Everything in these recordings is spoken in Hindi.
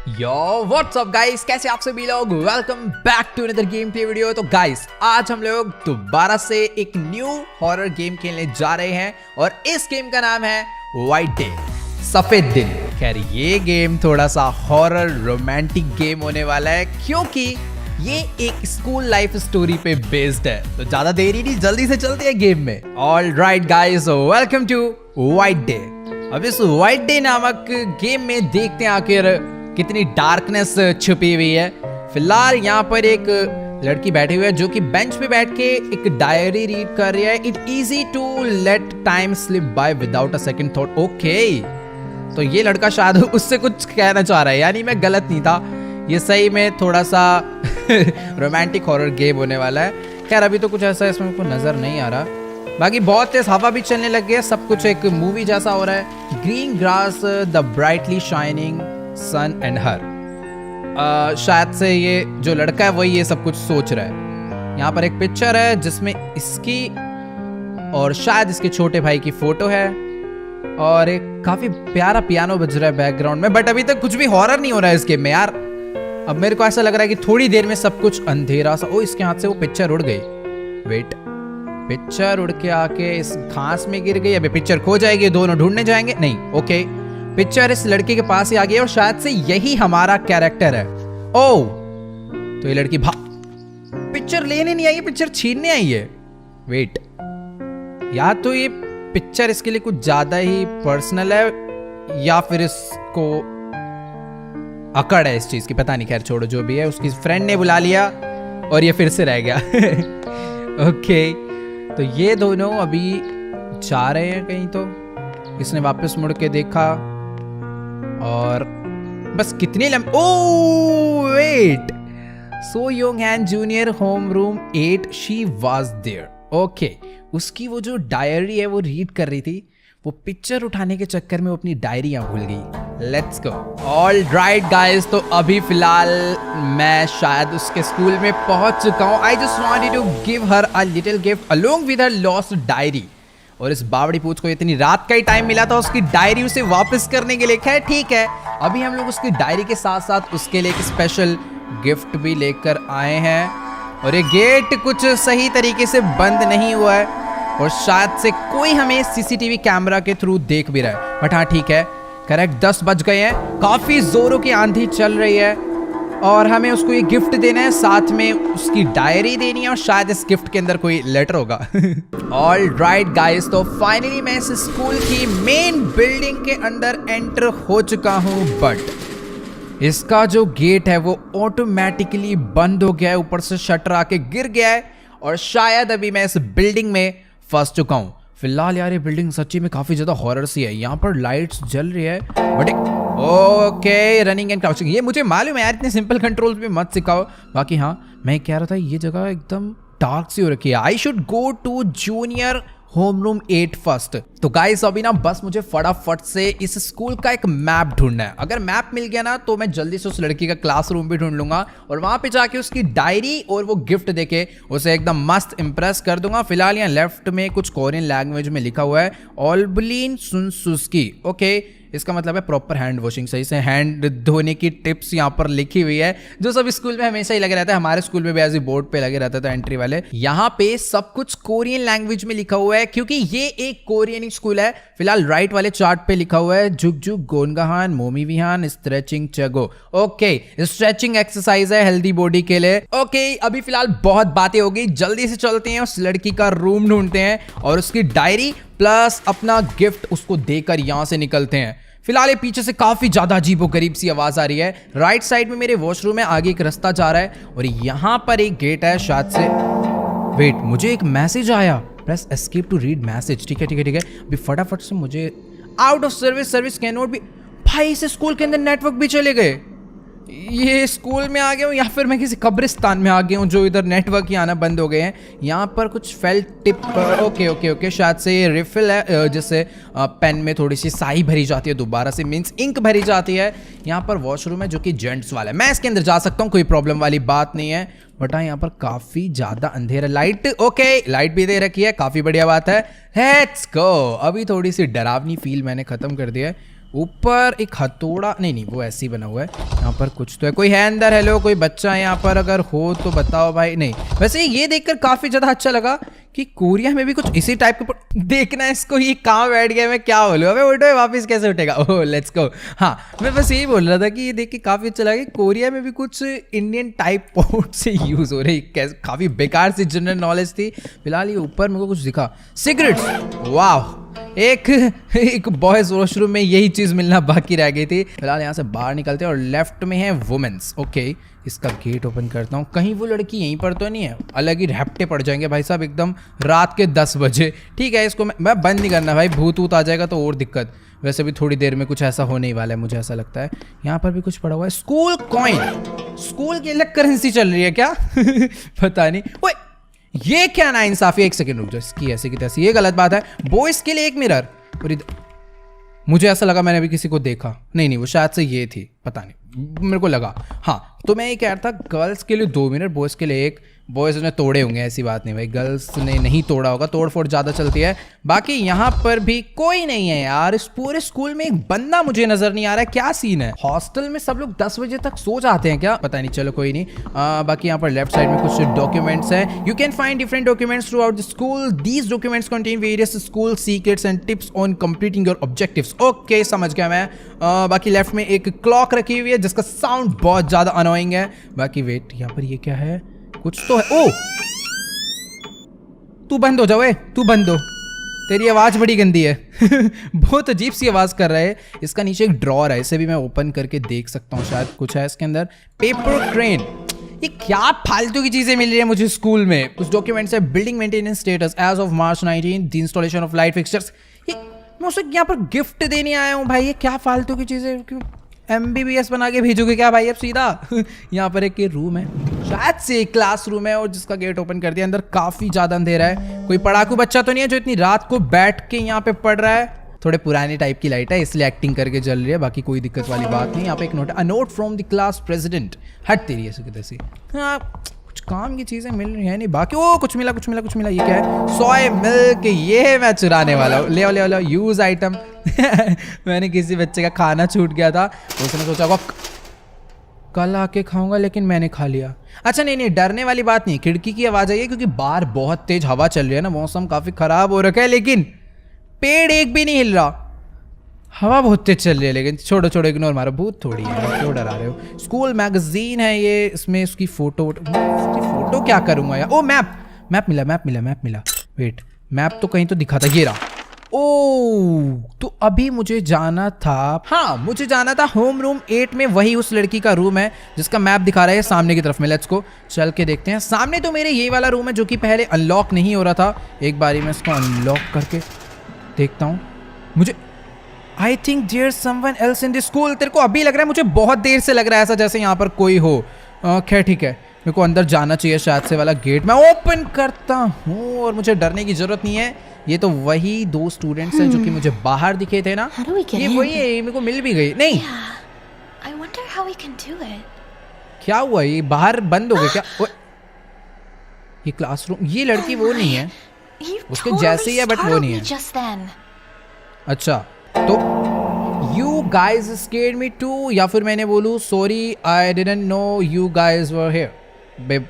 यो व्हाट्स अप गाइस, कैसे आप सभी लोग। Welcome back to another game play video. तो गाइस आज हम लोग दोबारा से एक न्यू हॉरर गेम खेलने जा रहे हैं और इस गेम का नाम है व्हाइट डे, सफेद दिन। खैर ये गेम थोड़ा सा हॉरर रोमांटिक गेम होने वाला है क्योंकि ये एक स्कूल लाइफ स्टोरी पे बेस्ड है। तो ज्यादा देरी नहीं, जल्दी से चलते हैं गेम में। All right guys, welcome to white day. अब इस व्हाइट डे नामक गेम में देखते हैं आखिर कितनी डार्कनेस छुपी हुई है। फिलहाल यहाँ पर एक लड़की बैठी हुई है जो कि बेंच पे बैठ के एक डायरी रीड कर रही है। It easy to let time slip by without a second thought. Okay, तो ये लड़का शायद उससे कुछ कहना चाह रहा है, यानी मैं गलत नहीं था। ये सही में थोड़ा सा रोमांटिक हॉरर गेम होने वाला है। खैर अभी तो कुछ ऐसा इसमें को नजर नहीं आ रहा। बाकी बहुत तेज हवा भी चलने लग गई है, सब कुछ एक मूवी जैसा हो रहा है। Green grass, the brightly shining sun and her. शायद से ये जो लड़का है वही ये सब कुछ सोच रहा है। यहाँ पर एक पिक्चर है जिसमें इसकी और शायद इसके छोटे भाई की फोटो है और एक काफी प्यारा पियानो बज रहा है बैकग्राउंड में। बट अभी तक कुछ भी हॉरर नहीं हो रहा है इस गेम में यार। अब मेरे को ऐसा लग रहा है कि थोड़ी देर में सब कुछ अंधेरा सा। ओ, इसके हाथ से वो पिक्चर उड़ गई। वेट, पिक्चर उड़ के आके इस घास में गिर गई। अभी पिक्चर खो जाएगी, दोनों ढूंढने जाएंगे। नहीं, ओके, पिक्चर इस लड़के के पास ही आ गई और शायद से यही हमारा कैरेक्टर है। ओ, तो ये लड़की पिक्चर लेने नहीं आई है, पिक्चर छीनने आई है। वेट, या तो ये पिक्चर इसके लिए कुछ ज्यादा ही पर्सनल है या फिर इसको अकड़ है इस चीज की, पता नहीं। खैर छोड़ो, जो भी है। उसकी फ्रेंड ने बुला लिया और ये फिर से रह गया। ओके, तो ये दोनों अभी जा रहे हैं कहीं। तो इसने वापस मुड़ के देखा और बस कितनी oh wait, So Yong Han junior home room 8 she was there. Okay, उसकी वो जो डायरी है वो रीड कर रही थी। वो पिक्चर उठाने के चक्कर में वो अपनी डायरियां भूल गई। Let's go. All right guys, तो अभी फिलहाल मैं शायद उसके स्कूल में पहुंच चुका हूं। I just wanted to give her a little gift along with her lost diary. और इस बावड़ी पूछ को इतनी रात का ही टाइम मिला था उसकी डायरी उसे वापस करने के लिए। खैर ठीक है, अभी हम लोग उसकी डायरी के साथ साथ उसके लिए एक स्पेशल गिफ्ट भी लेकर आए हैं। और ये गेट कुछ सही तरीके से बंद नहीं हुआ है और शायद से कोई हमें सीसीटीवी कैमरा के थ्रू देख भी रहा है। बट हाँ ठीक है, करेक्ट 10 बज गए हैं। काफी जोरों की आंधी चल रही है और हमें उसको ये गिफ्ट देना है, साथ में उसकी डायरी देनी है और शायद इस गिफ्ट के अंदर कोई लेटर होगा। ऑल राइट गाइस, तो फाइनली मैं इस स्कूल की मेन बिल्डिंग के अंदर एंटर हो चुका हूँ। बट इसका जो गेट है वो ऑटोमेटिकली बंद हो गया है, ऊपर से शटर आके गिर गया है और शायद अभी मैं इस बिल्डिंग में फंस चुका हूँ। फिलहाल यार ये बिल्डिंग सच्ची में काफी ज्यादा हॉरर सी है। यहाँ पर लाइट्स जल रही है but okay, running and crouching ये मुझे मालूम है यार, इतने सिंपल कंट्रोल्स भी मत सिखाओ। बाकी हाँ, मैं कह रहा था ये जगह एकदम डार्क सी हो रखी है। I should go to junior home room 8 first. तो गाइस अभी ना बस मुझे फटाफट से इस स्कूल का एक मैप ढूंढना है। अगर मैप मिल गया ना तो मैं जल्दी से उस लड़की का क्लासरूम भी ढूंढ लूंगा और वहां पे जाके उसकी डायरी और वो गिफ्ट देके उसे एकदम मस्त इंप्रेस कर दूंगा। फिलहाल यहाँ लेफ्ट में कुछ कोरियन लैंग्वेज में लिखा हुआ है, ओल्बलिन सुनसुस्की। ओके, इसका मतलब है प्रॉपर हैंड वॉशिंग, सही से हैंड धोने की टिप्स यहाँ पर लिखी हुई है, जो सब स्कूल में हमेशा ही लगे रहता है। हमारे स्कूल में भी ऐसे बोर्ड पे लगे रहता था एंट्री वाले। यहाँ पे सब कुछ कोरियन लैंग्वेज में लिखा हुआ है क्योंकि ये एक कोरियन स्कूल है। फिलहाल राइट वाले चार्ट पे लिखा हुआ है जुग जुग गोनगाहान मोमी विहान स्ट्रेचिंग चगो। ओके, स्ट्रेचिंग एक्सरसाइज है हेल्दी बॉडी के लिए। ओके, अभी फिलहाल बहुत बातें हो गई, जल्दी से चलते हैं उस लड़की का रूम ढूंढते हैं और उसकी डायरी प्लस अपना गिफ्ट उसको देकर यहां से निकलते हैं। फिलहाल ये पीछे से काफी ज्यादा अजीबोगरीब सी आवाज आ रही है। राइट साइड में मेरे वॉशरूम है, आगे एक रास्ता जा रहा है और यहाँ पर एक गेट है शायद से। वेट, मुझे एक मैसेज आया, press escape to read message. ठीक है ठीक है ठीक है, अभी फटाफट से मुझे out of service can not be. भाई इस स्कूल के अंदर नेटवर्क भी चले गए। ये स्कूल में आ गया हूँ या फिर मैं किसी कब्रिस्तान में आ गया हूँ जो इधर नेटवर्क ही आना बंद हो गए हैं। यहाँ पर कुछ felt tip. Okay okay okay, शायद से ये रिफिल है जिससे पेन में थोड़ी सी स्याही भरी जाती है, दोबारा से मीन्स इंक भरी जाती है। यहाँ पर वॉशरूम है जो कि जेंट्स वाला है, मैं इसके अंदर जा सकता हूँ, कोई प्रॉब्लम वाली बात नहीं है। बट हाँ यहाँ पर काफी ज्यादा अंधेरा। लाइट, ओके लाइट भी दे रखी है, काफी बढ़िया बात है। Let's go. अभी थोड़ी सी डरावनी फील मैंने खत्म कर दिया है। ऊपर एक हथौड़ा, नहीं वो ऐसे ही बना हुआ है। यहाँ पर कुछ तो है, कोई है अंदर? हेलो, कोई बच्चा है यहाँ पर? अगर हो तो बताओ भाई। नहीं, वैसे ये देखकर काफी ज्यादा अच्छा लगा कि कोरिया में भी कुछ इसी टाइप के देखना है इसको। ये कहाँ बैठ गया, मैं क्या बोलूँ? अबे उठो, वापस कैसे उठेगा? ओह लेट्स गो। हाँ, मैं बस यही बोल रहा था कि ये देख के काफी अच्छा लगा कि कोरिया में भी कुछ इंडियन टाइप पोर्ट से यूज हो रही। काफी बेकार सी जनरल नॉलेज थी। फिलहाल ये ऊपर मेरे को कुछ दिखा, सिगरेट्स। वाह, एक बॉयज वॉशरूम में यही चीज मिलना बाकी रह गई थी। फिलहाल यहाँ से बाहर निकलते हैं और लेफ्ट में है वुमेन्स। ओके, इसका गेट ओपन करता हूँ। कहीं वो लड़की यहीं पर तो नहीं है? अलग ही रैप्टे पड़ जाएंगे भाई साहब एकदम रात के 10 बजे। ठीक है, इसको मैं बंद नहीं करना भाई, भूत ऊत आ जाएगा तो और दिक्कत। वैसे भी थोड़ी देर में कुछ ऐसा होने ही वाला है, मुझे ऐसा लगता है। यहाँ पर भी कुछ पड़ा हुआ है, स्कूल कॉइन। स्कूल की अलग करेंसी चल रही है क्या? पता नहीं। ओए, ये क्या ना इंसाफी। एक सेकंड रुक जाओ, इसकी ऐसे की तैसी, ये गलत बात है। बॉयज के लिए एक मिरर, और मुझे ऐसा लगा मैंने अभी किसी को देखा। नहीं वो शायद से ये थी, पता नहीं, मेरे को लगा। हाँ, तो मैं ये कह रहा था गर्ल्स के लिए 2 मिनट, बॉयज़ के लिए एक। बॉयज़ ने तोड़े होंगे, ऐसी बात नहीं भाई, गर्ल्स ने नहीं तोड़ा होगा, तोड़ फोड़ ज़्यादा चलती है। बाकी यहाँ पर भी कोई नहीं है यार। इस पूरे स्कूल में एक बंदा मुझे नजर नहीं आ रहा है। क्या सीन है? हॉस्टल में सब लोग 10 बजे तक सो जाते हैं क्या? पता नहीं, चलो कोई नहीं। बाकी यहाँ पर लेफ्ट साइड में कुछ डॉक्यूमेंट्स हैं। You can find different documents through out the school. These documents contain various school secrets and tips on completing your objectives. Okay, समझ गया मैं। बाकी लेफ्ट में एक क्लॉक रखी हुई है जिसका साउंड बहुत ज्यादा अनोइंग है। बाकी वेट, यहाँ पर ये क्या है? कुछ तो है। ओ, तू बंद हो जाओ, तू बंद हो, तेरी आवाज बड़ी गंदी है। बहुत अजीब सी आवाज कर रहा है। इसका नीचे एक ड्रॉर है, इसे भी मैं ओपन करके देख सकता हूँ, शायद कुछ है इसके अंदर। पेपर क्रेन, ये क्या फालतू की चीजें मिल रही है मुझे स्कूल में। कुछ डॉक्यूमेंट्स है, building maintenance status as of March 19, the installation of light fixtures. ये मैं उसे यहाँ पर गिफ्ट देने आया हूँ भाई, ये क्या फालतू की चीजें? MBBS बना के भेजोगे क्या भाई अब सीधा? यहाँ पर एक रूम है, शायद से एक क्लास रूम है, और जिसका गेट ओपन कर दिया। अंदर काफी ज्यादा अंधेरा है। कोई पढ़ाकू बच्चा तो नहीं है जो इतनी रात को बैठ के यहाँ पे पढ़ रहा है? थोड़े पुरानी टाइप की लाइट है इसलिए एक्टिंग करके जल रही है, बाकी कोई दिक्कत वाली बात नहीं। यहाँ पे एक नोट है, a note from the class president. हट तेरी ऐसी कैसी। हाँ, कुछ काम की चीजें मिल रही है नहीं। बाकी ओ, कुछ मिला। ये क्या है? सोया मिल्क, ये मैं चुराने वाला हूँ। ले आओ, यूज आइटम। मैंने किसी बच्चे का खाना छूट गया था, उसने सोचा होगा कल आके खाऊंगा, लेकिन मैंने खा लिया। अच्छा नहीं, डरने वाली बात नहीं। खिड़की की आवाज आई है क्योंकि बाहर बहुत तेज हवा चल रही है ना, मौसम काफी खराब हो रखा है, लेकिन पेड़ एक भी नहीं हिल रहा। हवा बहुत तेज चल रही है, लेकिन छोड़ो इग्नोर मारो, भूत थोड़ी है, क्यों डरा रहे हो? स्कूल मैगजीन है ये, इसमें उसकी फोटो क्या करूंगा यार? ओ, मैप मिला। वेट, मैप तो कहीं तो दिखा था, ये रहा। ओ, तो अभी मुझे जाना था होम रूम 8 में। वही उस लड़की का रूम है जिसका मैप दिखा रहा है सामने की तरफ में। लेट्स गो, चल के देखते हैं। सामने तो मेरे ये वाला रूम है जो कि पहले अनलॉक नहीं हो रहा था। एक बारी मैं इसको अनलॉक करके देखता हूँ। मुझे I think there someone else in this school. तेरे को अभी लग रहा है? मुझे बहुत देर से लग रहा है ऐसा जैसे यहाँ पर कोई हो। खैर ठीक है, मेरे को अंदर जाना चाहिए। शायद से वाला गेट मैं ओपन करता हूँ, और मुझे डरने की जरूरत नहीं है। ये तो वही 2 स्टूडेंट्स हैं जो कि मुझे बाहर दिखे थे ना। ये वही है, मेरे को मिल भी गई। नहीं, क्या हुआ? ये बाहर बंद हो गया क्या? ये क्लासरूम, ये लड़की वो नहीं है, उसके जैसे ही है बट वो नहीं है। अच्छा, तो you guys scared me too, या फिर मैंने बोलूँ sorry I didn't know you guys were here.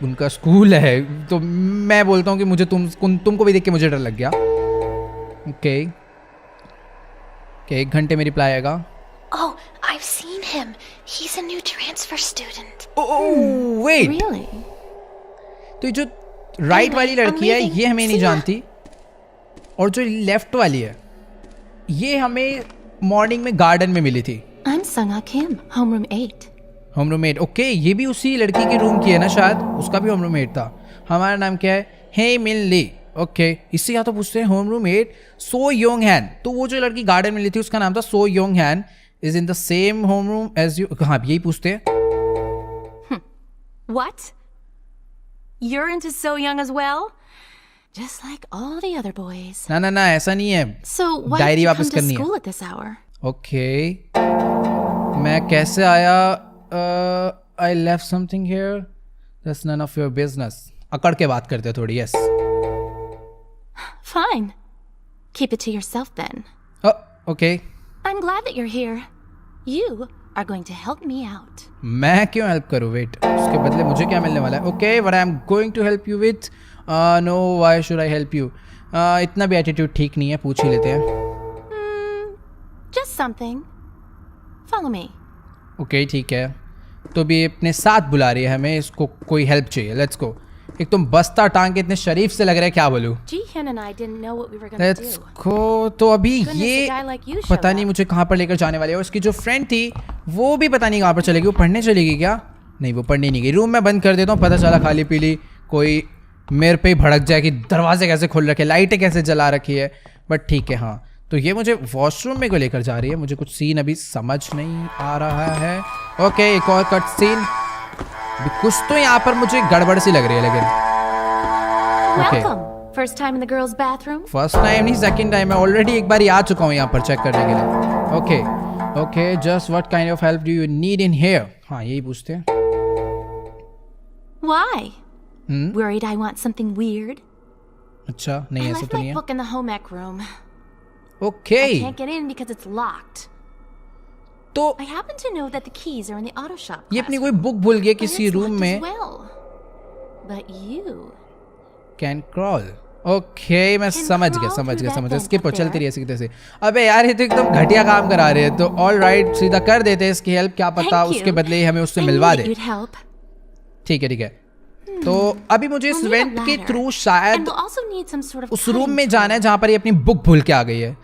उनका स्कूल है तो मैं बोलता हूँ कि मुझे तुमको भी देख के मुझे डर लग गया। ओके, 1 घंटे में रिप्लाई आएगा। Oh, I've seen him. He's a new transfer student. Oh, wait. Really? तो जो राइट वाली लड़की है ये हमें नहीं जानती, और जो लेफ्ट वाली है ये हमें मॉर्निंग में गार्डन में मिली थी। I'm Sung-ah Kim, homeroom 8. Homeroom 8। Okay, ये भी उसी लड़की की रूम की है ना, शायद उसका भी होमरूम 8 था। हमारा नाम क्या है? हे मिन ली। ओके, इससे या तो पूछते हैं होमरूम 8 सो योंग हैन। तो वो जो लड़की गार्डन में मिली थी उसका नाम था So Yong Han, is in the same homeroom as you. हाँ, यही पूछते हैं। What? You're into So Young as well? Just like all the other boys. ना ऐसा नहीं है। So why did you come to school at this hour? Okay, मैं कैसे आया? I left something here. That's none of your business. अकड़ के बात करते थोड़ी। Yes. Fine. Keep it to yourself then. Okay. I'm glad that you're here. You are going to help me out. मैं क्यों हेल्प करूँ? वेट, उसके बदले मुझे क्या मिलने वाला है? Okay, what I am going to help you with? No, why should I help you? इतना भी एटीट्यूड ठीक नहीं है, पूछ ही लेते हैं। Just something. Follow me. Okay, ठीक है। तो भी अपने साथ बुला रही है हमें, इसको कोई हेल्प चाहिए। Let's go. एक तुम बस्ता टांग के इतने शरीफ से लग रहे हैं, क्या बोलूं? Jihyun and I didn't know what we were going to let's do. गो। तो अभी Goodness, ये a guy like you showed पता नहीं up. मुझे कहाँ पर लेकर जाने वाली है, और उसकी जो फ्रेंड थी वो भी पता नहीं कहाँ पर चलेगी। वो पढ़ने चलेगी क्या? नहीं, वो पढ़ने नहीं गई। रूम में बंद कर देता हूँ, पता चला खाली पीली कोई मेरे पे ही भड़क जाए कि दरवाजे कैसे खोल रखे, लाइटें कैसे जला रखी है। बट ठीक है, हाँ। तो ये मुझे वॉशरूम में को लेकर जा रही है। मुझे कुछ सीन अभी समझ नहीं आ रहा है। ओके, एक और कट सीन। कुछ तो यहाँ पर मुझे गड़बड़ सी लग रही है, लेकिन Welcome. First time in the girls' bathroom? First time नहीं, सेकंड टाइम। मैं ऑलरेडी एक बार आ चुका हूँ यहाँ पर चेक करने के लिए। Okay okay, just what kind of help do you need in here? हाँ, यही पूछते हैं। Why? Worried I want something weird? अच्छा, नहीं I ऐसा left तो my नहीं है। book in the home ec room. Okay, I can't get in because it's locked. तो I happen to know that the keys are in the auto shop. ये अपनी classroom, कोई बुक भूल गया but किसी it's रूम locked में। as well. But you can crawl. Okay, मैं Can समझ crawl गया through that समझ गया। thing स्किप up चलती there. रही है इसी तरह से। अबे यार, ये तो एकदम घटिया काम करा रहे हैं। तो ऑल राइट, सीधा कर देते हैं इसकी हेल्प, क्या पता Thank you. उसके बदले ही हमें उससे I मिलवा knew that they. you'd help. ठीक है ठीक है। तो अभी मुझे इस We'll need a वेंट के ladder. थ्रू And शायद we'll also need some sort of उस रूम cutting में जाना है जहाँ पर ये अपनी बुक भूल के आ गई है।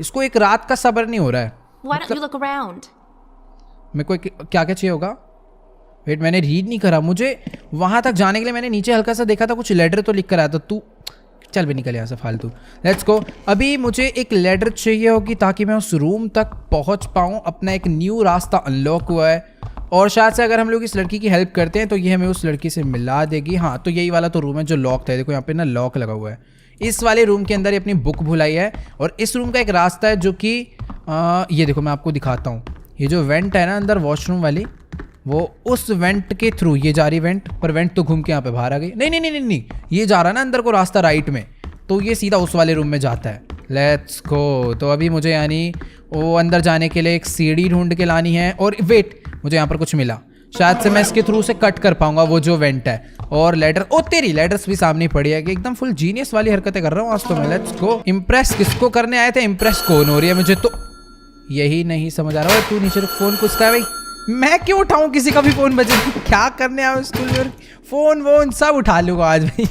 इसको एक रात का सब्र नहीं हो रहा है। tool. Why don't you look around? मेरे को क्या क्या चाहिए होगा? वेट, मैंने रीड नहीं करा। मुझे वहां तक जाने के लिए मैंने नीचे हल्का सा देखा था, कुछ लेटर तो लिख कर आया था। तू चल भी निकल यहाँ से फालतू। Let's go. अभी मुझे एक लेटर चाहिए होगी ताकि मैं उस रूम तक पहुंच पाऊँ। अपना एक न्यू रास्ता अनलॉक हुआ है, और शायद से अगर हम लोग इस लड़की की हेल्प करते हैं तो ये हमें उस लड़की से मिला देगी। हाँ, तो यही वाला तो रूम है जो लॉक था। देखो यहाँ पे ना लॉक लगा हुआ है। इस वाले रूम के अंदर ये अपनी बुक भुलाई है, और इस रूम का एक रास्ता है जो कि ये देखो मैं आपको दिखाता हूँ। ये जो वेंट है ना अंदर वॉशरूम वाली, वो उस वेंट के थ्रू ये जा रही वेंट, पर वेंट तो घूम के यहाँ पे बाहर आ गई। नहीं नहीं नहीं नहीं नहीं, ये जा रहा है ना अंदर को रास्ता राइट में, तो ये सीधा उस वाले रूम में जाता है। Let's go. तो अभी मुझे यानी वो अंदर जाने के लिए एक सीढ़ी ढूंढ के लानी है। और वेट, मुझे यहाँ पर कुछ मिला, शायद से मैं इसके थ्रू से कट कर पाऊंगा वो जो वेंट है। और लेटर, ओ तेरी लेटर्स भी सामने पड़ी है कि एकदम फुल जीनियस वाली हरकतें कर रहा हूँ आज तो मैं। Let's go. इम्प्रेस किसको करने आए थे? इम्प्रेस कौन हो रही है? मुझे तो यही नहीं समझ आ रहा है। तू नीचे फोन किसका है भाई? मैं क्यों उठाऊं किसी का भी फोन? बजे क्या करने आया स्कूल में? फोन वोन सब उठा लूंगा आज भाई।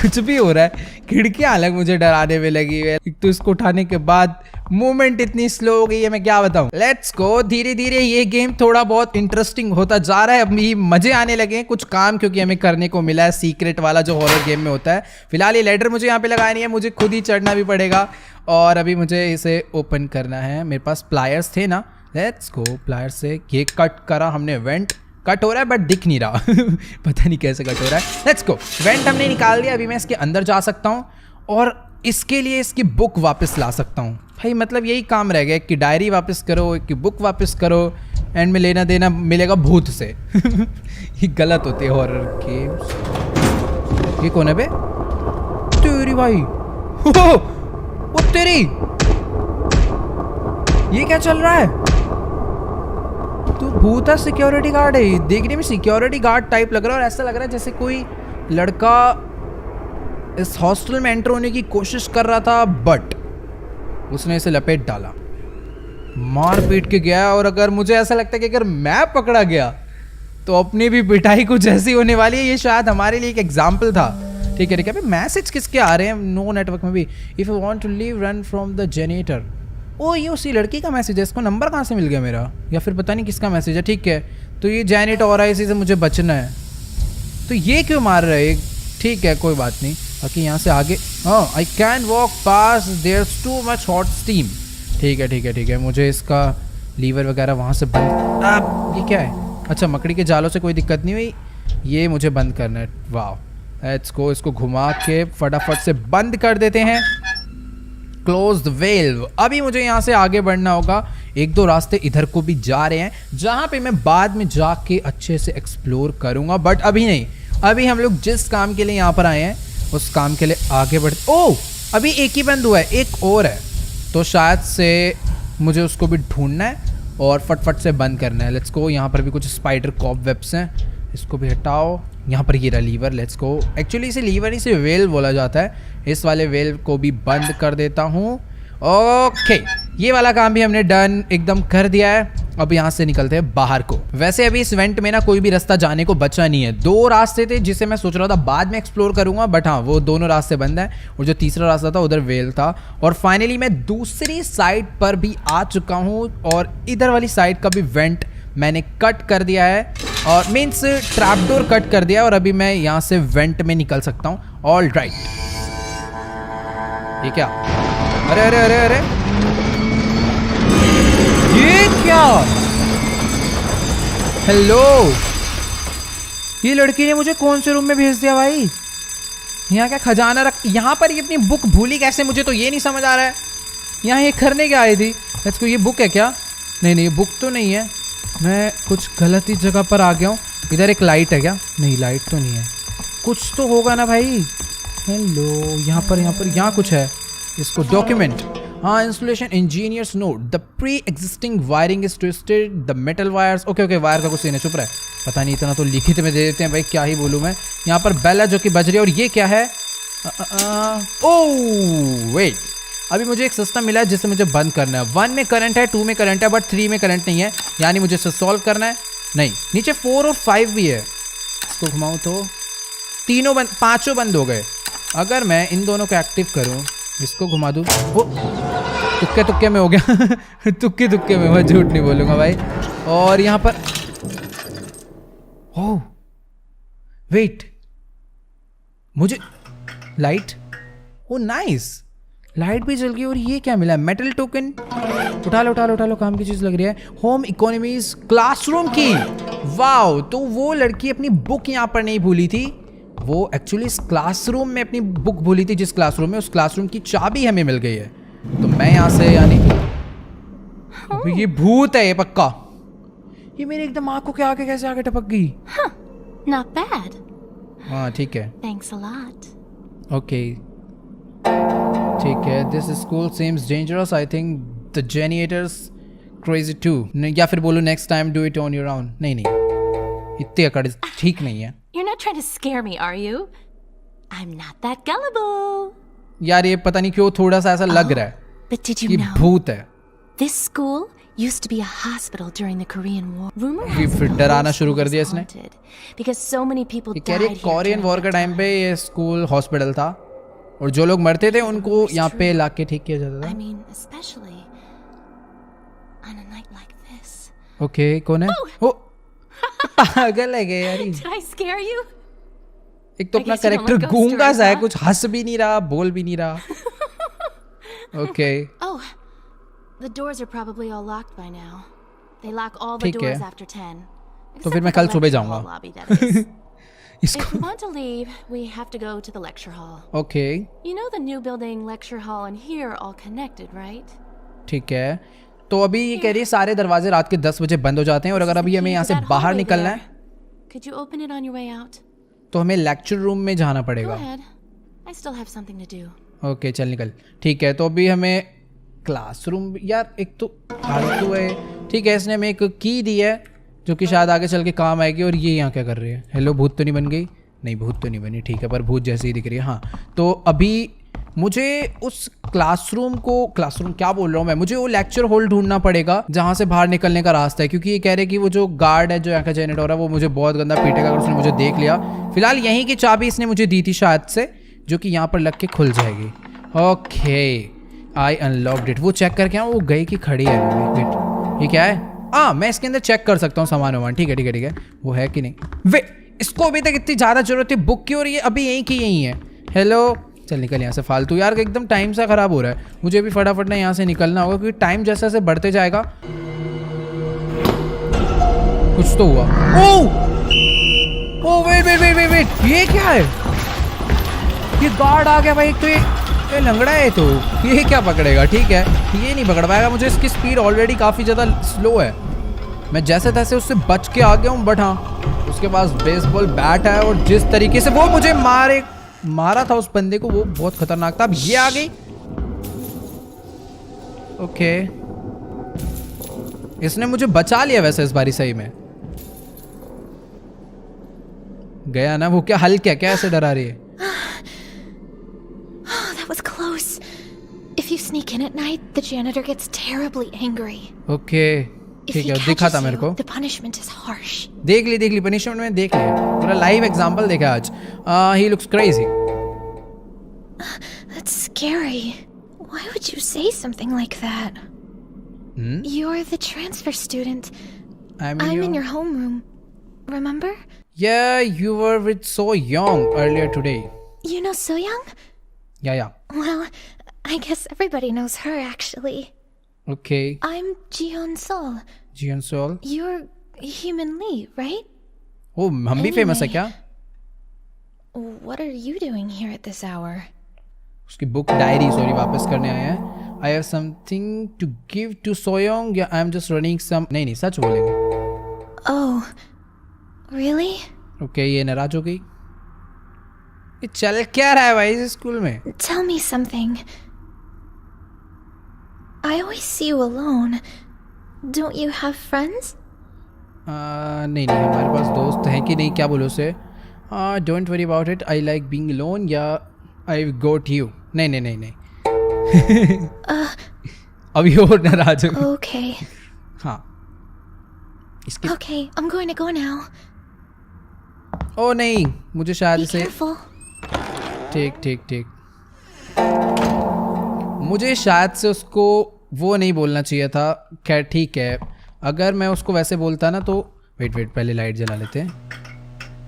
कुछ भी हो रहा है। खिड़कियां अलग मुझे डराने में लगी है। एक तो इसको उठाने के बाद मूवमेंट इतनी स्लो हो गई है, मैं क्या बताऊं। Let's go. धीरे धीरे ये गेम थोड़ा बहुत इंटरेस्टिंग होता जा रहा है। अभी मजे आने लगे हैं कुछ काम, क्योंकि हमें करने को मिला है सीक्रेट वाला जो हॉरर गेम में होता है। फिलहाल ये लेटर मुझे यहाँ पे लगानी है, मुझे खुद ही चढ़ना भी पड़ेगा, और अभी मुझे इसे ओपन करना है। मेरे पास प्लायर्स थे ना, लेट्स गो। प्लायर से ये कट करा हमने। वेंट कट हो रहा है बट दिख नहीं रहा। पता नहीं कैसे कट हो रहा है। Let's go. वेंट हमने निकाल दिया। अभी मैं इसके अंदर जा सकता हूँ, और इसके लिए इसकी बुक वापस ला सकता हूँ। भाई मतलब यही काम रह गया, एक की डायरी वापस करो, एक की बुक वापस करो, एंड में लेना देना मिलेगा भूत से। ये गलत होते हैं हॉरर गेम्स। ये कौन है बे? तेरी भाई, ओ तेरी, ये क्या चल रहा है? तू भूत है? सिक्योरिटी गार्ड है? देखने में सिक्योरिटी गार्ड टाइप लग रहा है, और ऐसा लग रहा है जैसे कोई लड़का इस हॉस्टल में एंटर होने की कोशिश कर रहा था, बट उसने इसे लपेट डाला, मार पीट के गया। और अगर मुझे ऐसा लगता है कि अगर मैं पकड़ा गया तो अपनी भी पिटाई कुछ ऐसी होने वाली है। ये शायद हमारे लिए एक एग्जाम्पल था। ठीक है ठीक है। मैसेज किसके आ रहे हैं? नो नेटवर्क में भी। If you want to leave run from the janitor. Oh, ये उसी लड़की का मैसेज है। इसको नंबर कहाँ से मिल गया मेरा, या फिर पता नहीं किसका मैसेज है। ठीक है, तो ये जेनेटर हो रहा है, इसी से मुझे बचना है। तो ये क्यों मार रहे हैं? ठीक है, कोई बात नहीं। बाकी यहाँ से आगे, हाँ, I can walk past, there's too much hot steam. ठीक है ठीक है ठीक है। मुझे इसका लीवर वगैरह वहाँ से बंद, ये क्या है? अच्छा, मकड़ी के जालों से कोई दिक्कत नहीं हुई, ये मुझे बंद करना है। वाह, लेट्स गो। इसको घुमा के फटाफट से बंद कर देते हैं। Close the valve. अभी मुझे यहाँ से आगे बढ़ना होगा। एक दो रास्ते इधर को भी जा रहे हैं, जहाँ पे मैं बाद में जाके अच्छे से एक्सप्लोर करूँगा, बट अभी नहीं। अभी हम लोग जिस काम के लिए यहाँ पर आए हैं उस काम के लिए आगे बढ़। ओ, अभी एक ही बंद हुआ है, एक और है, तो शायद से मुझे उसको भी ढूंढना है और फटफट से बंद करना है। Let's go. यहाँ पर भी कुछ स्पाइडर कॉप वेब्स हैं, इसको भी हटाओ। यहाँ पर ये रहा लीवर, लेट्स गो। एक्चुअली इसे लीवर नहीं, इसे वेल बोला जाता है। इस वाले वेल को भी बंद कर देता हूँ। ओके, ये वाला काम भी हमने डन एकदम कर दिया है। अब यहाँ से निकलते हैं बाहर को। वैसे अभी इस इवेंट में ना कोई भी रास्ता जाने को बचा नहीं है। 2 रास्ते थे जिसे मैं सोच रहा था बाद में एक्सप्लोर करूंगा, बट हाँ वो दोनों रास्ते बंद हैं और जो तीसरा रास्ता था उधर वेल था। और फाइनली मैं दूसरी साइड पर भी आ चुका हूँ और इधर वाली साइड का भी वेंट मैंने कट कर दिया है और मीन्स ट्रैपडोर कट कर दिया है और अभी मैं यहाँ से वेंट में निकल सकता हूँ। ऑल राइट, ये क्या? अरे अरे अरे अरे, ये क्या? हेलो, ये लड़की ने मुझे कौन से रूम में भेज दिया भाई? यहाँ क्या खजाना रख, यहाँ पर ये अपनी बुक भूली कैसे? मुझे तो ये नहीं समझ आ रहा है। यहाँ ये करने क्या आई थी? Let's go. ये बुक है क्या? नहीं नहीं, ये बुक तो नहीं है। मैं कुछ गलत ही जगह पर आ गया हूँ। इधर एक लाइट है क्या? नहीं, लाइट तो नहीं है। कुछ तो होगा ना भाई। हेलो, यहाँ कुछ है। इसको डॉक्यूमेंट, हाँ, installation engineers note, the pre existing wiring is twisted, the metal wires. Okay okay, wire का कुछ सीन है, चुप रहे। पता नहीं, इतना तो लिखित में दे देते हैं भाई, क्या ही बोलूँ मैं। यहाँ पर बेल है जो कि बज रही है और ये क्या है? ओह वेट, अभी मुझे एक सिस्टम मिला है जिससे मुझे बंद करना है। 1 में करंट है, 2 में करंट है, बट 3 में करंट नहीं है, यानी मुझे इसे सॉल्व करना है। नहीं, नीचे 4 और 5 भी है। इसको घुमाऊँ तो तीनों बंद, 5 बंद हो गए। अगर मैं इन दोनों को एक्टिव करूँ, इसको घुमा दूँ, वो तुक्के में हो गया। तुक्के में, मैं झूठ नहीं बोलूँगा भाई। और यहाँ पर ओह वेट, मुझे लाइट, ओ नाइस, लाइट भी जल गई। और ये क्या मिला? Metal token. उठा लो, काम की चीज लग रही है। होम इकोनॉमीज क्लासरूम की। वाओ, तो वो लड़की अपनी बुक यहाँ पर नहीं भूली थी, वो एक्चुअली इस क्लासरूम में अपनी बुक भूली थी। जिस क्लासरूम में, उस क्लासरूम की चाबी हमें मिल गई है। तो मैं यहाँ से, यानी ये भूत है ये पक्का। ये मेरे एकदम आंखों के आगे कैसे आगे टपक गई? Not bad. हाँ ठीक है, Thanks a lot. ओके ठीक है। This school seems dangerous, I think the janitor's crazy too. या फिर बोलो next time do it on your own. नहीं, इतनी अकड़ ठीक नहीं है। You're not trying to scare me, are you? I'm not that gullible. यार ये पता नहीं क्यों थोड़ा सा ऐसा लग रहा है But did you कि know भूत है। this school used to be a hospital during the Korean War? Rumor ये has फिर it डराना the शुरू school कर दिया was इसने। haunted because so many people ये कह died रही here कोरियन during वॉर के that टाइम पे time. ये स्कूल हॉस्पिटल था और जो लोग मरते थे उनको यहाँ पे लाके ठीक किया जाता I था। mean, especially on a night like this. Okay, कौन है? ओ पागल है क्या यार ये? Did I scare you? एक तो I अपना guess you don't character like ghost गूंगा stories, सा है, huh? कुछ हंस भी नहीं रहा, बोल भी नहीं रहा। Okay Oh, the doors are probably all locked by now. They lock all the ठीक है। doors after 10. तो फिर Except मैं for कल the सुबह lecture जाऊंगा। hall lobby, that is. If इसको we want to leave, we have to go to the lecture hall. Okay You know the new building, lecture hall, and here are all connected, right? ठीक है। तो अभी ये कह रही है सारे दरवाजे रात के 10 बजे बंद हो जाते हैं और अगर अभी हमें यहाँ से बाहर निकलना है Could you open it on your way out? तो हमें लेक्चर रूम में जाना Go पड़ेगा। ahead. I still have something to do. Okay चल निकल। ठीक है, तो अभी हमें क्लासरूम, यार एक तो फालतू है। ठीक है, इसने हमें एक की दी है जो कि शायद आगे चल के काम आएगी। और ये यहाँ क्या कर रही है? हेलो, भूत तो नहीं बन गई? नहीं, भूत तो नहीं बनी, ठीक है, पर भूत जैसी ही दिख रही है। हाँ, तो अभी मुझे उस क्लासरूम क्या बोल रहा हूँ मैं, मुझे वो लेक्चर हॉल ढूंढना पड़ेगा जहाँ से बाहर निकलने का रास्ता है। क्योंकि ये कह रहे कि वो जो गार्ड है जो यहाँ का जेनेटर है वो मुझे बहुत गंदा पीटेगा अगर उसने मुझे देख लिया। फिलहाल यहीं की चाबी इसने मुझे दी थी शायद से, जो कि यहाँ पर लग के खुल जाएगी। Okay, I unlocked it. वो चेक करके वो गई कि खड़ी है। वेट, ये क्या है? मैं इसके अंदर चेक कर सकता हूँ सामान वामान। ठीक है, वो है कि नहीं? वे, इसको अभी तक इतनी ज़्यादा जरूरत है बुक की और ये अभी यहीं की यहीं है। हेलो, चल निकल यहाँ से। फालतू यार, एकदम टाइम सा खराब हो रहा है। मुझे भी फटाफट ना यहाँ से निकलना होगा क्योंकि टाइम जैसे जैसे बढ़ते जाएगा। कुछ तो हुआ। ओह वेट, ये क्या है? ये गार्ड आ गया भाई। तो ये लंगड़ा है, तो ये क्या पकड़ेगा? ठीक है, ये नहीं पकड़ पाएगा मुझे। इसकी स्पीड ऑलरेडी काफ़ी ज़्यादा स्लो है। मैं जैसे तैसे उससे बच के आ गया हूँ, बट हाँ उसके पास बेसबॉल बैट है और जिस तरीके से वो मुझे मारा था उस बंदे को, वो बहुत खतरनाक था। अब ये आ गई। ओके, इसने मुझे बचा लिया वैसे इस बारी सही में। गया ना वो। क्या हल्क है क्या, ऐसे डरा रही है? Oh, that was close. If you sneak in at night, the janitor gets terribly angry. Okay If ठीक he है, दिखा था catches मेरे you, को। the punishment is harsh. देख ली पनिशमेंट में देख ली। पूरा लाइव एग्जांपल देखा आज। He looks crazy. That's scary. Why would you say something like that? You're the transfer student. I'm in your homeroom. Remember? Yeah, you were with So Young earlier today. You know So Young? Yeah. Well, I guess everybody knows her actually. Okay. I'm Jiyeon Sol. Jiyeon Sol. You're Human Lee, right? Oh, हम भी फेमस है क्या? What are you doing here at this hour? उसकी बुक डायरी सॉरी वापस करने आए हैं। I have something to give to Soyoung. Yeah, I'm just running some. नहीं सच बोलेंगे। Oh, really? Okay, ये नाराज हो गई। ये चल क्या रहा है भाई इस स्कूल में? Tell me something. I always see you alone. Don't you have friends? नहीं हमारे पास दोस्त हैं कि नहीं, क्या बोलो उसे? Don't worry about it. I like being alone. या I got you. नहीं अभी और नाराज हो। Okay. हाँ इसकी। Okay, I'm going to go now. ओ नहीं मुझे शायद Be इसे। careful. ठीक मुझे शायद से उसको वो नहीं बोलना चाहिए था। खैर ठीक है, अगर मैं उसको वैसे बोलता ना तो वेट पहले लाइट जला लेते हैं।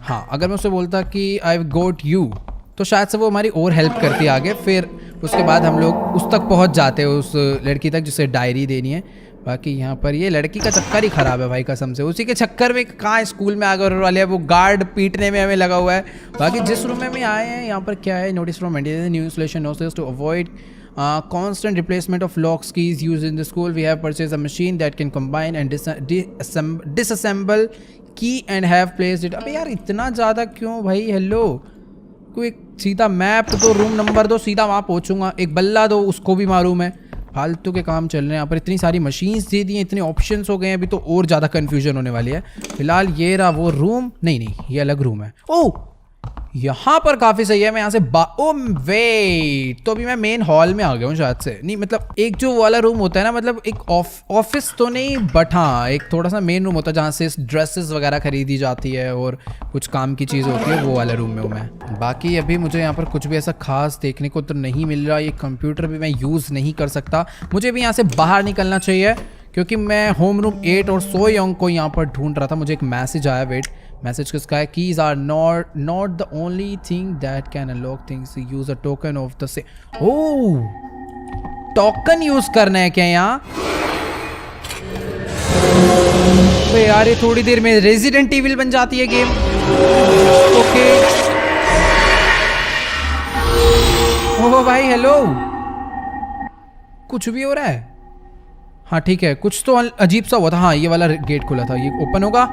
हाँ अगर मैं उससे बोलता कि आई गोट यू तो शायद से वो हमारी और हेल्प करती आगे, फिर उसके बाद हम लोग उस तक पहुंच जाते हैं, उस लड़की तक जिसे डायरी देनी है। बाकी यहाँ पर ये लड़की का चक्कर ही ख़राब है भाई कसम से। उसी के चक्कर में कहाँ स्कूल में आगे वाले है, वो गार्ड पीटने में हमें लगा हुआ है। बाकी जिस रूम में आए हैं यहाँ पर क्या है, notice from new installation notice to avoid constant replacement of locks keys used in the school. We have purchased a machine that can combine and disassemble key and have placed it. अबे यार इतना ज़्यादा क्यों भाई? हेलो कोई सीधा मैप दो, रूम नंबर दो, सीधा वहाँ पहुँचूंगा। एक बल्ला दो, उसको भी मालूम है। फालतू के काम चल रहे हैं यहाँ पर। इतनी सारी मशीन्स दे दी हैं, इतने ऑप्शंस हो गए हैं, अभी तो और ज़्यादा कन्फ्यूजन होने वाली है। फिलहाल ये रहा वो रूम। नहीं ये अलग रूम है। ओह यहाँ पर काफ़ी सही है। मैं यहाँ से ओ वेट, तो अभी मैं मेन हॉल में आ गया हूँ शायद से। नहीं मतलब एक जो वाला रूम होता है ना, मतलब एक ऑफिस तो नहीं बट हाँ एक थोड़ा सा मेन रूम होता है जहाँ से ड्रेसेस वगैरह खरीदी जाती है और कुछ काम की चीज़ होती है, वो वाला रूम में हूँ मैं। बाकी अभी मुझे यहाँ पर कुछ भी ऐसा खास देखने को तो नहीं मिल रहा। ये कंप्यूटर भी मैं यूज़ नहीं कर सकता। मुझे भी यहाँ से बाहर निकलना चाहिए क्योंकि मैं होम रूम 8 और सो योंग को यहाँ पर ढूंढ रहा था। मुझे एक मैसेज आया, वेट मैसेज किसका है? Keys are not the only thing that can unlock things, use a token of the say. Oh token use करना है क्या यहाँ? तो यार ये थोड़ी देर में रेजिडेंट इविल बन जाती है गेम। ओके ओह भाई हेलो, कुछ भी हो रहा है? हाँ ठीक है, कुछ तो अजीब सा हुआ था। हाँ ये वाला गेट खुला था, ये ओपन होगा?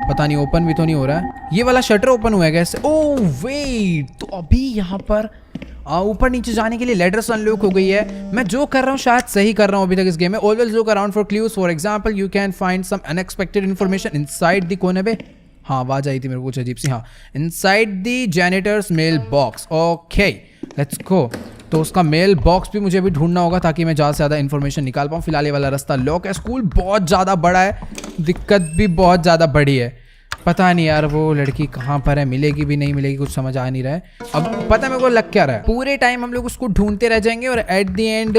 पता नहीं, ओपन भी तो नहीं हो रहा है। ये वाला शटर ओपन हुआ है कैसे? ओह वेट, तो अभी यहाँ पर ऊपर नीचे जाने के लिए लेडर्स अनलॉक हो गई है। मैं जो कर रहा हूँ शायद सही कर रहा हूँ अभी तक इस गेम में। Always look around for clues, for example you can find some unexpected information inside the कोने पे। हाँ आवाज आई थी मेरे को कुछ अजीब सी। हाँ inside the janitor's mailbox. Okay let's go. तो उसका मेल बॉक्स भी मुझे अभी ढूंढना होगा ताकि मैं ज़्यादा से ज़्यादा इन्फॉर्मेशन निकाल पाऊँ। फिलहाल ये वाला रास्ता लॉक है। स्कूल बहुत ज़्यादा बड़ा है, दिक्कत भी बहुत ज़्यादा बड़ी है। पता नहीं यार वो लड़की कहाँ पर है, मिलेगी भी नहीं मिलेगी, कुछ समझ आ नहीं रहा है। अब पता मेरे को लग क्या रहा है, पूरे टाइम हम लोग उसको ढूंढते रह जाएंगे और एट द एंड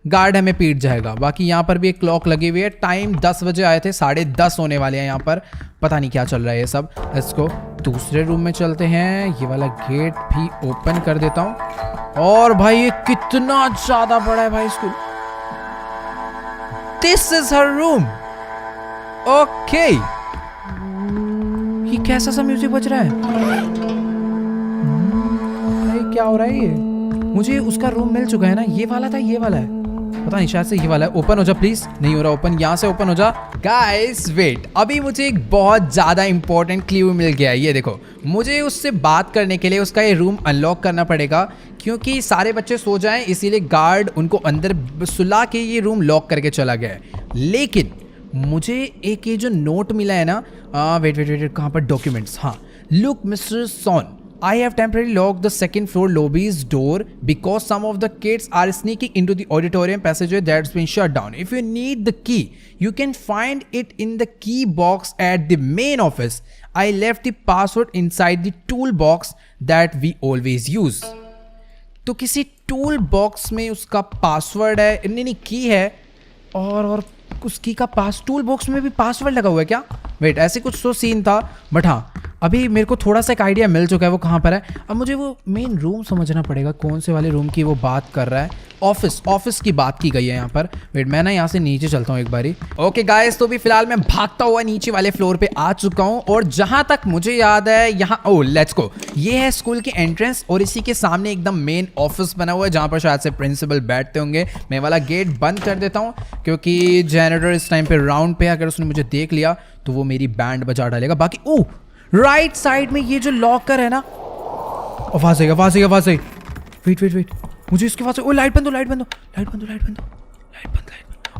गार्ड हमें पीट जाएगा। बाकी यहाँ पर भी एक क्लॉक लगी हुई है, टाइम 10 बजे आए थे, 10:30 होने वाले हैं यहाँ पर। पता नहीं क्या चल रहा है ये सब। इसको दूसरे रूम में चलते हैं। ये वाला गेट भी ओपन कर देता हूँ। और भाई ये कितना ज़्यादा बड़ा है भाई school. This is her room. Okay ये कैसा सा म्यूजिक बज रहा है? क्या हो रहा है ये? मुझे उसका रूम मिल चुका है ना, ये वाला था, ये वाला है, पता नहीं शायद से ये वाला है। ओपन हो जा प्लीज। नहीं हो रहा ओपन, यहाँ से ओपन हो जा। गाइस वेट, अभी मुझे एक बहुत ज्यादा इंपॉर्टेंट क्लू मिल गया है। ये देखो, मुझे उससे बात करने के लिए उसका ये रूम अनलॉक करना पड़ेगा क्योंकि सारे बच्चे सो जाएं, इसीलिए गार्ड उनको अंदर सुला के ये रूम लॉक करके चला गया है। लेकिन मुझे एक ये जो नोट मिला है ना, वेट कहाँ पर, डॉक्यूमेंट्स, हाँ, look mister Son, I have temporarily locked the second floor lobby's door because some of the kids are sneaking into the auditorium passageway that's been shut down. If you need the key, you can find it in the key box at the main office. I left the password inside the toolbox that we always use. तो किसी टूल बॉक्स में उसका पासवर्ड है, नहीं की है, और उस की का टूल बॉक्स में भी पासवर्ड लगा हुआ है क्या? वेट, ऐसे कुछ तो सीन था, बट हाँ अभी मेरे को थोड़ा सा एक आइडिया मिल चुका है वो कहाँ पर है। अब मुझे वो मेन रूम समझना पड़ेगा, कौन से वाले रूम की वो बात कर रहा है। ऑफिस की बात की गई है यहाँ पर। वेट, मैं ना यहाँ से नीचे चलता हूँ एक बारी। ओके गाइस, तो भी फिलहाल मैं भागता हुआ नीचे वाले फ्लोर पे आ चुका हूँ, और जहाँ तक मुझे याद है यहाँ, ओ लेट्स गो, ये है स्कूल की एंट्रेंस, और इसी के सामने एकदम मेन ऑफिस बना हुआ है जहाँ पर शायद से प्रिंसिपल बैठते होंगे। मैं वाला गेट बंद कर देता हूँ क्योंकि जनरेटर इस टाइम पे राउंड पे, अगर उसने मुझे देख लिया तो वो मेरी बैंड बजा डालेगा। बाकी ओ राइट साइड में ये जो लॉकर है ना, आवाज आई। वेट, मुझे इसके पास, ओ लाइट बंद दो।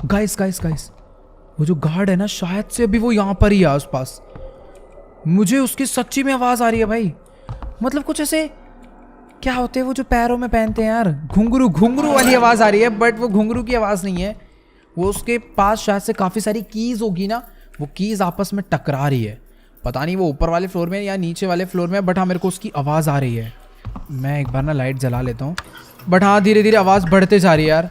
गाइस, वो जो गार्ड है ना, शायद से अभी वो यहाँ पर ही है आसपास। मुझे उसकी सच्ची में आवाज आ रही है भाई। मतलब कुछ ऐसे क्या होते हैं वो जो पैरों में पहनते हैं यार, घुंघरू वाली आवाज आ रही है, बट वो घुंघरू की आवाज नहीं है। वो उसके पास शायद से काफी सारी कीज होगी ना, वो कीज आपस में टकरा रही है। पता नहीं वो ऊपर वाले फ्लोर में या नीचे वाले फ्लोर में, बट हाँ मेरे को उसकी आवाज़ आ रही है। मैं एक बार ना लाइट जला लेता हूँ, बट हाँ धीरे धीरे आवाज़ बढ़ते जा रही है यार।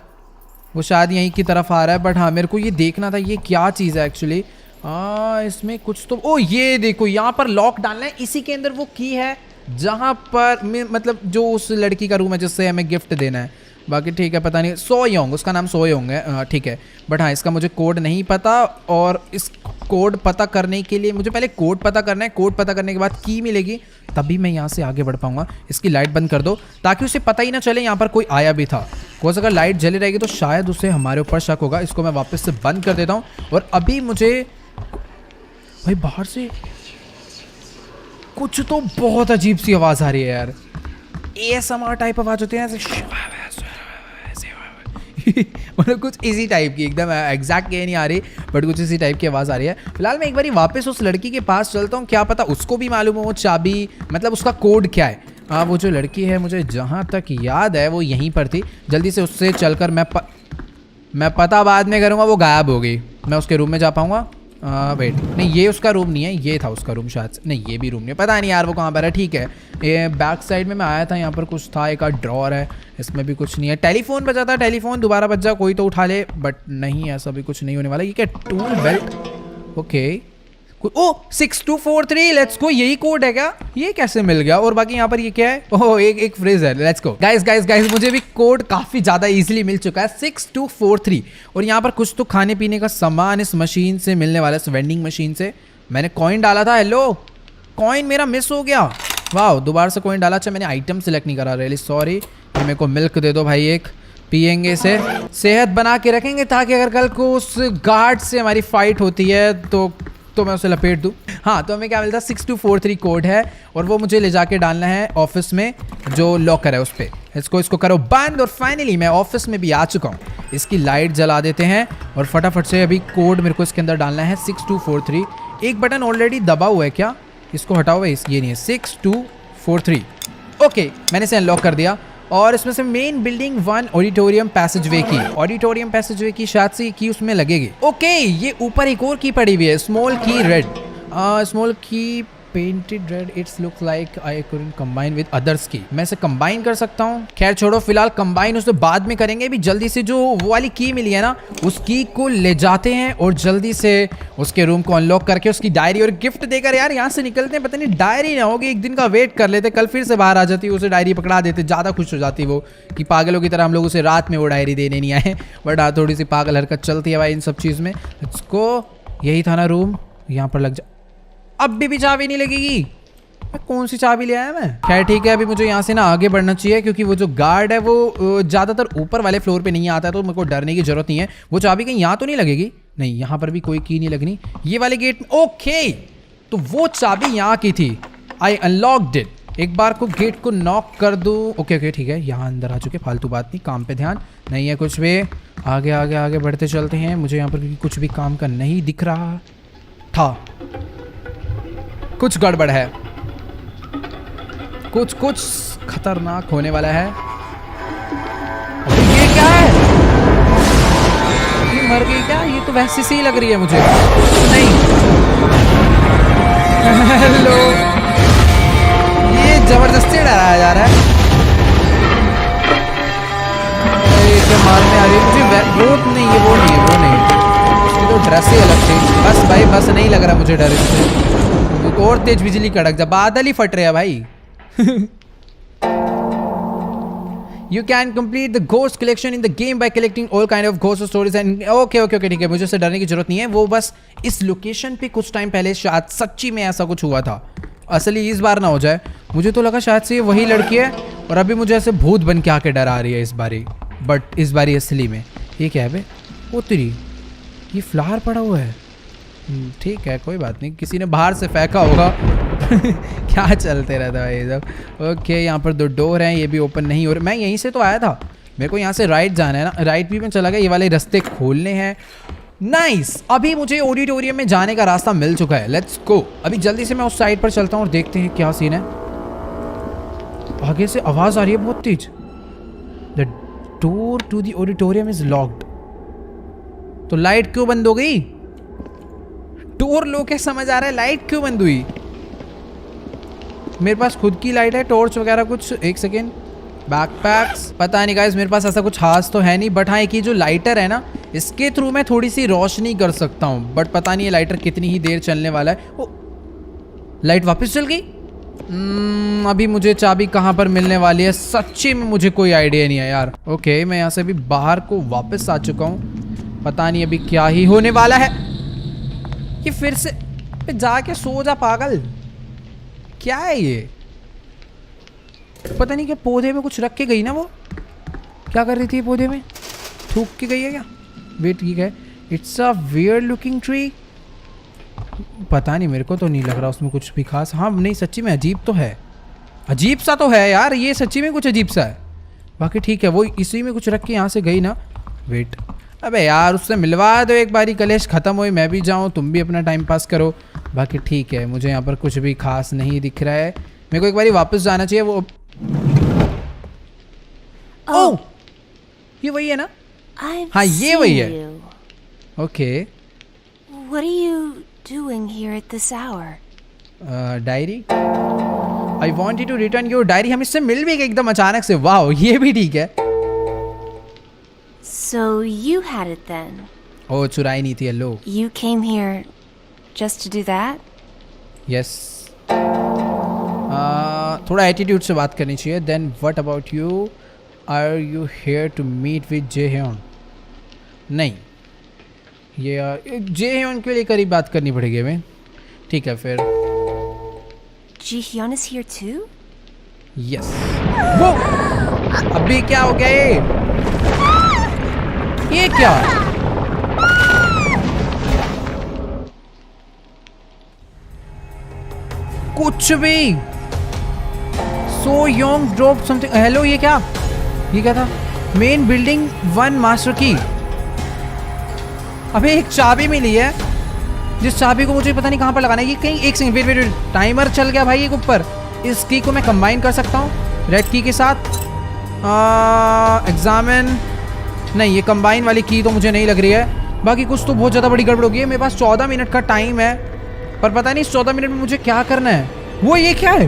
वो शायद यहीं की तरफ आ रहा है, बट हाँ मेरे को ये देखना था ये क्या चीज़ है एक्चुअली। इसमें कुछ तो, ओ ये देखो यहाँ पर लॉक डालना है, इसी के अंदर वो की है जहाँ पर मतलब जो उस लड़की का रूम है जिससे हमें गिफ्ट देना है। बाकी ठीक है, पता नहीं, सोयोंग, उसका नाम सोयोंग है, ठीक है। बट हाँ इसका मुझे कोड नहीं पता, और इस कोड पता करने के लिए मुझे पहले कोड पता करना है। कोड पता करने के बाद की मिलेगी, तभी मैं यहाँ से आगे बढ़ पाऊंगा। इसकी लाइट बंद कर दो ताकि उसे पता ही ना चले यहाँ पर कोई आया भी था। कोई अगर लाइट जली रहेगी तो शायद उसे हमारे ऊपर शक होगा। इसको मैं वापस से बंद कर देता हूँ, और अभी मुझे भाई बाहर से कुछ तो बहुत अजीब सी आवाज़ आ रही है यार। ASMR टाइप आवाज़ होती है ऐसे मतलब कुछ इसी टाइप की, एकदम एग्जैक्ट ये नहीं आ रही, बट कुछ इसी टाइप की आवाज़ आ रही है। फिलहाल मैं एक बारी वापस उस लड़की के पास चलता हूँ, क्या पता उसको भी मालूम हो वो चाबी, मतलब उसका कोड क्या है। वो जो लड़की है मुझे जहाँ तक याद है वो यहीं पर थी। जल्दी से उससे चलकर मैं पता बाद में करूँगा, वो गायब हो गई। मैं उसके रूम में जा पाऊँगा? वेट, नहीं ये उसका रूम नहीं है, ये था उसका रूम शायद से। नहीं ये भी रूम नहीं है, पता नहीं यार वो कहाँ पर है। ठीक है, ये बैक साइड में मैं आया था, यहाँ पर कुछ था, एक आध ड्रॉर है, इसमें भी कुछ नहीं है। टेलीफोन बजा था, टेलीफोन दोबारा बज जा, कोई तो उठा ले, बट नहीं ऐसा भी कुछ नहीं होने वाला। ये क्या, tool belt, okay. Oh 6243, let's go, यही कोड है क्या? ये कैसे मिल गया? और बाकी यहाँ पर ये क्या है? ओह एक फ्रेज है, लेट्स गो। गाइस मुझे भी कोड काफी ज्यादा इजीली मिल चुका है, 6243। और यहाँ पर कुछ तो खाने पीने का सामान इस मशीन से मिलने वाला है, इस वेंडिंग मशीन से। मैंने कॉइन डाला था, हेलो, कॉइन मेरा मिस हो गया। वाह, दोबारा से कॉइन डाला। अच्छा मैंने आइटम सेलेक्ट नहीं करा, रियली सॉरी। मेरे को मिल्क दे दो भाई, एक पियेंगे से सेहत बना के रखेंगे, ताकि अगर कल को उस गार्ड से हमारी फाइट होती है तो मैं उसे लपेट दूँ। हाँ, तो हमें क्या मिलता है, 6243 कोड है, और वो मुझे ले जाके डालना है ऑफिस में जो लॉकर है उस पर। इसको करो बंद, और फाइनली मैं ऑफिस में भी आ चुका हूँ। इसकी लाइट जला देते हैं, और फटाफट से अभी कोड मेरे को इसके अंदर डालना है, 6243। एक बटन ऑलरेडी दबा हुआ है क्या? इसको हटाओ भाई, ये नहीं है, 6243। ओके, मैंने इसे अनलॉक कर दिया। और इसमें से मेन बिल्डिंग 1 ऑडिटोरियम पैसेजवे की शायद से की उसमें लगेगी। ओके, ये ऊपर एक और की पड़ी हुई है, स्मॉल की रेड, स्मॉल की painted red, it's look like I couldn't combine with others की। मैं इसे कंबाइन कर सकता हूँ, खैर छोड़ो, फिलहाल कंबाइन उसे बाद में करेंगे। भी जल्दी से जो वो वाली की मिली है ना, उस की को ले जाते हैं, और जल्दी से उसके रूम को अनलॉक करके उसकी डायरी और गिफ्ट देकर यार यहाँ से निकलते हैं। पता नहीं डायरी ना होगी, एक दिन का वेट कर लेते, कल फिर से बाहर आ जाती, उसे डायरी पकड़ा देते, ज़्यादा खुश हो जाती वो कि पागलों की तरह हम लोग उसे रात में वो डायरी देने नहीं आए। बट हाँ, थोड़ी सी पागल हरकत चलती है भाई इन सब चीज़ में। इसको यही था ना रूम, यहाँ पर लग जा। अब भी चाबी नहीं लगेगी, कौन सी चाबी ले आया मैं? खैर ठीक है, अभी मुझे यहाँ से ना आगे बढ़ना चाहिए, क्योंकि वो जो गार्ड है वो ज़्यादातर ऊपर वाले फ्लोर पे नहीं आता है, तो मेरे को डरने की जरूरत नहीं है। वो चाबी कहीं यहाँ तो नहीं लगेगी? नहीं, यहाँ पर भी कोई की नहीं लगनी। ये वाले गेट में, ओके, तो वो चाबी यहाँ की थी। आई अनलॉक्ड इट। एक बार को गेट को नॉक कर दूँ। ओके ओके ठीक है, यहाँ अंदर आ चुके, फालतू बात नहीं, काम पे ध्यान नहीं है कुछ भी। आगे आगे आगे बढ़ते चलते हैं। मुझे यहाँ पर कुछ भी काम का नहीं दिख रहा था, कुछ गड़बड़ है, कुछ खतरनाक होने वाला है। अबे ये क्या है? ये मर गई क्या? ये तो वैसे से ही लग रही है मुझे। नहीं हेलो, ये जबरदस्ती डराया जा रहा है। क्या मारने आ रही है मुझे? वो नहीं है, वो नहीं है, वो नहीं। उसकी तो ड्रेस ही अलग थी। बस भाई बस, नहीं लग रहा मुझे डर इससे। तो और तेज बिजली कड़क जा, बादल ही फट रहे हैं भाई। You can complete the ghost collection in the game by collecting all kind of ghost stories and okay ठीक है, मुझे उससे डरने की जरूरत नहीं है। वो बस इस लोकेशन पे कुछ टाइम पहले शायद सच्ची में ऐसा कुछ हुआ था। असली इस बार ना हो जाए। मुझे तो लगा शायद से ये वही लड़की है और अभी मुझे ऐसे भूत बन के आके डरा रही है इस बारी। बट इस बारी असली में ये क्या है बे? ओ तेरी, ये फ्लावर पड़ा हुआ है। ठीक है कोई बात नहीं, किसी ने बाहर से फेंका होगा। क्या चलते रहता है ये सब। ओके यहाँ पर 2 डोर हैं, ये भी ओपन नहीं हो रहे। मैं यहीं से तो आया था, मेरे को यहाँ से राइट जाना है ना, राइट भी मैं चला गया। ये वाले रास्ते खोलने हैं। नाइस, अभी मुझे ऑडिटोरियम में जाने का रास्ता मिल चुका है। Let's go. अभी जल्दी से मैं उस साइड पर चलता हूँ और देखते हैं क्या सीन है। आगे से आवाज आ रही है बहुत तेज। The door to the auditorium is locked. तो लाइट क्यों बंद हो गई? टोर लो के समझ आ रहा है, लाइट क्यों बंद हुई? मेरे पास खुद की लाइट है, टॉर्च वगैरह कुछ। एक सेकेंड, बैकपैक्स, पता नहीं गाइस, मेरे पास ऐसा कुछ खास तो है नहीं। बट हाँ, एक ये जो लाइटर है ना, इसके थ्रू मैं थोड़ी सी रोशनी कर सकता हूँ। बट पता नहीं ये लाइटर कितनी ही देर चलने वाला है। ओ, लाइट वापस चल गई। अभी मुझे चाबी कहाँ पर मिलने वाली है सच्ची में मुझे कोई आइडिया नहीं है यार। ओके मैं यहाँ से अभी बाहर को वापस आ चुका हूँ। पता नहीं अभी क्या ही होने वाला है। कि फिर से जाके सो जा पागल। क्या है ये? पता नहीं क्या पौधे में कुछ रख के गई ना वो। क्या कर रही थी पौधे में? थूक के गई है क्या? वेट ठीक है, it's a weird looking tree. पता नहीं, मेरे को तो नहीं लग रहा उसमें कुछ भी खास। हाँ नहीं सच्ची में अजीब तो है, अजीब सा तो है यार, ये सच्ची में कुछ अजीब सा है। बाकी ठीक है, वो इसी में कुछ रख के यहाँ से गई ना। वेट, अबे यार उससे मिलवा दो एक बारी, कलेश खत्म हो, मैं भी जाऊँ, तुम भी अपना टाइम पास करो। बाकी ठीक है, मुझे यहाँ पर कुछ भी खास नहीं दिख रहा है। मेरे को एक बारी वापस जाना चाहिए। वो ओह ये वही है ना? हाँ ये वही है। Okay What are you doing here at this hour? Diary, I want you to return your diary. हम इससे मिल भी गए एकदम अचानक से। वाह ये भी ठीक है। So you had it then? ओ चुराई नहीं थी। Hello, You came here just to do that? Yes. थोड़ा एटीट्यूड से बात करनी चाहिए। Then what about you, are you here to meet with Jaehyun? नहीं, ये जेह्योन के लिए करीब बात करनी पड़ेगी हमें। ठीक है फिर। Ji-hyun is here too? Yes. वो अभी क्या हो गया ये क्या? कुछ भी। सो योंग ड्रॉप समथिंग। हेलो ये क्या था? मेन बिल्डिंग 1 मास्टर की। अबे एक चाबी मिली है, जिस चाबी को मुझे पता नहीं कहाँ पर लगाना है। ये कहीं, एक सेकंड वेट, टाइमर चल गया भाई एक ऊपर। इस की को मैं कंबाइन कर सकता हूँ रेड की के साथ। एग्जामिन, नहीं ये कंबाइन वाली की तो मुझे नहीं लग रही है। बाकी कुछ तो बहुत ज़्यादा बड़ी गड़बड़ होगी है। मेरे पास 14 मिनट का टाइम है, पर पता नहीं इस 14 मिनट में मुझे क्या करना है। वो ये क्या है?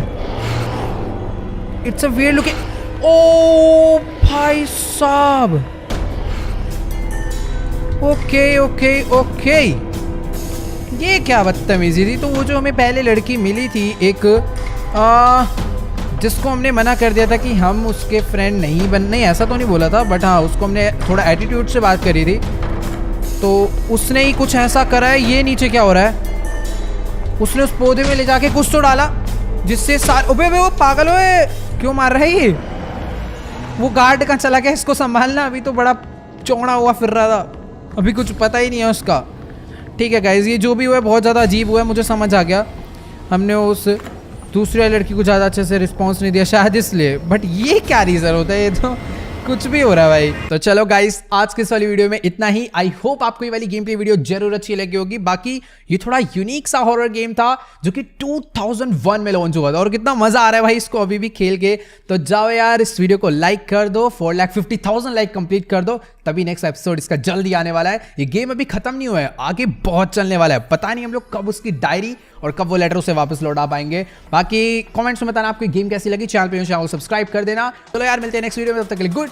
It's a weird looking. ओ भाई साहब, ओके ये क्या बदतमीजी थी। तो वो जो हमें पहले लड़की मिली थी एक, जिसको हमने मना कर दिया था कि हम उसके फ्रेंड नहीं ऐसा तो नहीं बोला था, बट हाँ उसको हमने थोड़ा एटीट्यूड से बात करी थी, तो उसने ही कुछ ऐसा करा है। ये नीचे क्या हो रहा है? उसने उस पौधे में ले जाके कुछ तो डाला जिससे ओबे वो पागल हुए, क्यों मार रहा है ये? वो गार्ड कहाँ चला गया? इसको संभालना। अभी तो बड़ा चौड़ा हुआ फिर रहा था, अभी कुछ पता ही नहीं है उसका। ठीक है गाइज, ये जो भी हुआ है बहुत ज़्यादा अजीब हुआ है, मुझे समझ आ गया। हमने उस दूसरी वाली लड़की को ज़्यादा अच्छे से रिस्पॉन्स नहीं दिया शायद इसलिए, बट ये क्या रीज़न होता है, ये तो कुछ भी हो रहा है भाई। तो चलो गाइस, आज के इस वाली वीडियो में इतना ही। आई होप आपको ये वाली गेम प्ले वीडियो जरूर अच्छी लगी होगी। बाकी ये थोड़ा यूनिक सा हॉरर गेम था जो कि 2001 में लॉन्च हुआ था और कितना मजा आ रहा है भाई इसको अभी भी खेल के। तो जाओ यार, इस वीडियो को लाइक कर दो, 4,50,000 लाइक कंप्लीट कर दो, तभी नेक्स्ट एपिसोड इसका जल्दी आने वाला है। ये गेम अभी खत्म नहीं हुआ है, आगे बहुत चलने वाला है। पता नहीं हम लोग कब उसकी डायरी और कब वो लेटर उसे वापस लौटा पाएंगे। बाकी कमेंट्स में बताना आपको गेम कैसी लगी। चैनल पे चैनल को सब्सक्राइब कर देना। चलो यार, मिलते हैं नेक्स्ट वीडियो में, तब तक के लिए गुड